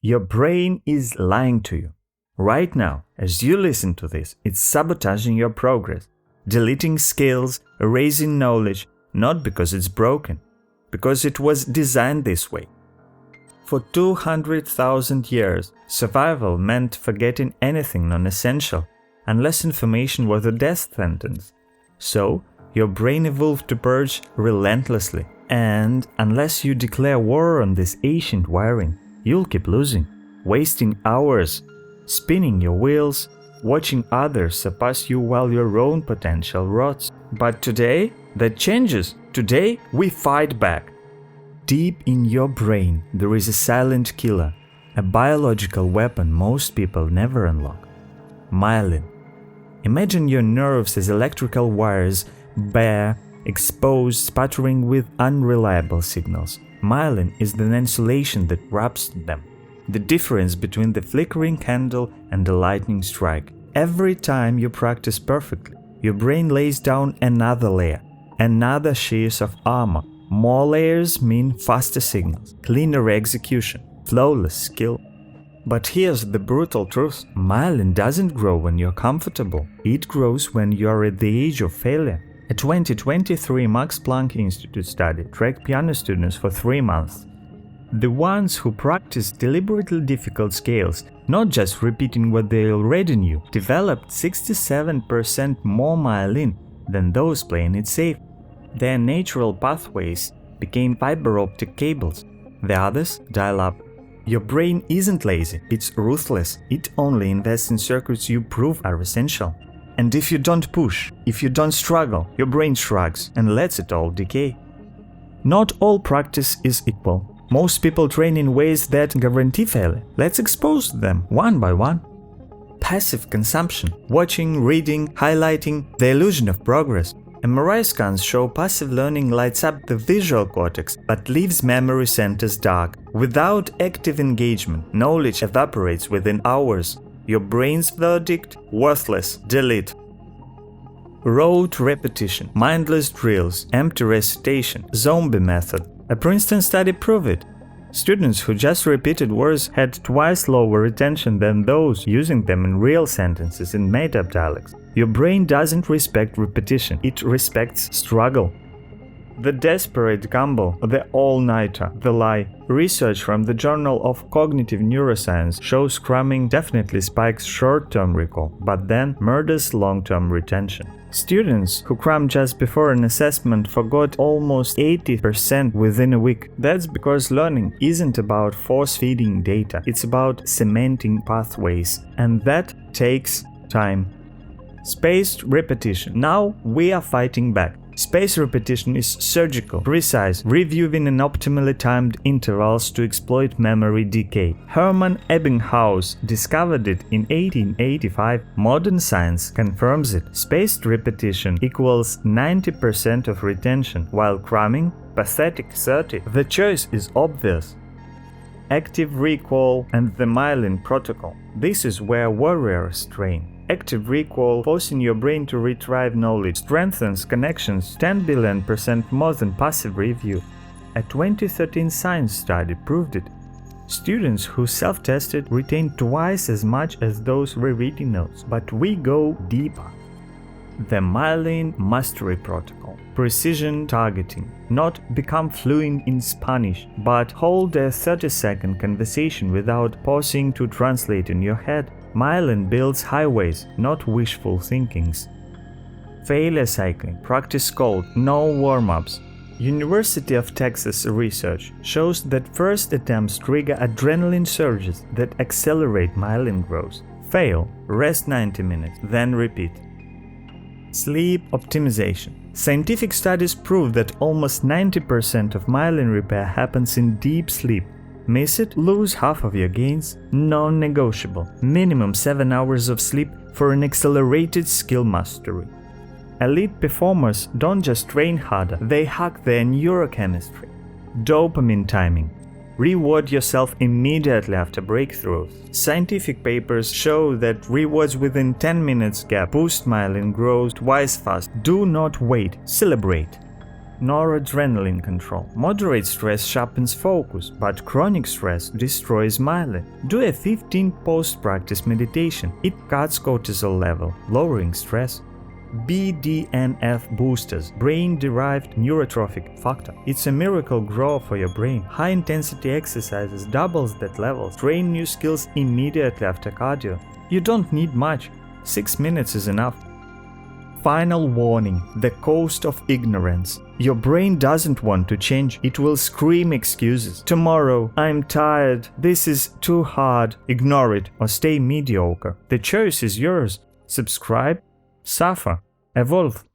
Your brain is lying to you. Right now, as you listen to this, it's sabotaging your progress, deleting skills, erasing knowledge, not because it's broken, because it was designed this way. For 200,000 years, survival meant forgetting anything non-essential, unless information was a death sentence. So, your brain evolved to purge relentlessly, and unless you declare war on this ancient wiring, you'll keep losing, wasting hours, spinning your wheels, watching others surpass you while your own potential rots. But today, that changes. Today, we fight back. Deep in your brain, there is a silent killer, a biological weapon most people never unlock. Myelin. Imagine your nerves as electrical wires, bare, exposed, sputtering with unreliable signals. Myelin is the insulation that wraps them, the difference between the flickering candle and the lightning strike. Every time you practice perfectly, your brain lays down another layer, another sheath of armor. More layers mean faster signals, cleaner execution, flawless skill. But here's the brutal truth. Myelin doesn't grow when you're comfortable. It grows when you're at the age of failure. A 2023 Max Planck Institute study tracked piano students for 3 months. The ones who practiced deliberately difficult scales, not just repeating what they already knew, developed 67% more myelin than those playing it safe. Their natural pathways became fiber optic cables. The others dial up. Your brain isn't lazy, it's ruthless. It only invests in circuits you prove are essential. And if you don't push, if you don't struggle, your brain shrugs and lets it all decay. Not all practice is equal. Most people train in ways that guarantee failure. Let's expose them one by one. Passive consumption, watching, reading, highlighting, the illusion of progress. MRI scans show passive learning lights up the visual cortex but leaves memory centers dark. Without active engagement, knowledge evaporates within hours. Your brain's verdict: worthless, delete. Rote repetition, mindless drills, empty recitation, zombie method. A Princeton study proved it. Students who just repeated words had twice lower retention than those using them in real sentences in made-up dialects. Your brain doesn't respect repetition, it respects struggle. The desperate gamble, the all-nighter, the lie. Research from the Journal of Cognitive Neuroscience shows cramming definitely spikes short-term recall, but then murders long-term retention. Students who crammed just before an assessment forgot almost 80% within a week. That's because learning isn't about force-feeding data, it's about cementing pathways, and that takes time. Spaced repetition. Now we are fighting back. Spaced repetition is surgical, precise, reviewing in optimally timed intervals to exploit memory decay. Hermann Ebbinghaus discovered it in 1885. Modern science confirms it. Spaced repetition equals 90% of retention, while cramming, pathetic 30%. The choice is obvious. Active recall and the Myelin protocol. This is where warriors train. Active recall, forcing your brain to retrieve knowledge, strengthens connections 10 billion% more than passive review. A 2013 science study proved it. Students who self-tested retained twice as much as those rereading notes, but we go deeper. The Myelin Mastery Protocol. Precision targeting. Not become fluent in Spanish, but hold a 30-second conversation without pausing to translate in your head. Myelin builds highways, not wishful thinkings. Failure cycling. Practice called no warm-ups. University of Texas research shows that first attempts trigger adrenaline surges that accelerate myelin growth. Fail, rest 90 minutes, then repeat. Sleep optimization. Scientific studies prove that almost 90% of myelin repair happens in deep sleep. Miss it, lose half of your gains. Non-negotiable. Minimum 7 hours of sleep for an accelerated skill mastery. Elite performers don't just train harder, they hack their neurochemistry. Dopamine timing. Reward yourself immediately after breakthroughs. Scientific papers show that rewards within 10 minutes gap boost myelin growth twice fast. Do not wait, celebrate. Noradrenaline control. Moderate stress sharpens focus, but chronic stress destroys myelin. Do a 15 post-practice meditation. It cuts cortisol level, lowering stress. BDNF boosters, brain-derived neurotrophic factor. It's a miracle grow for your brain. High-intensity exercises doubles that level. Train new skills immediately after cardio. You don't need much. 6 minutes is enough. Final warning: the cost of ignorance. Your brain doesn't want to change. It will scream excuses. Tomorrow, I'm tired. This is too hard. Ignore it or stay mediocre. The choice is yours. Subscribe, suffer, evolve.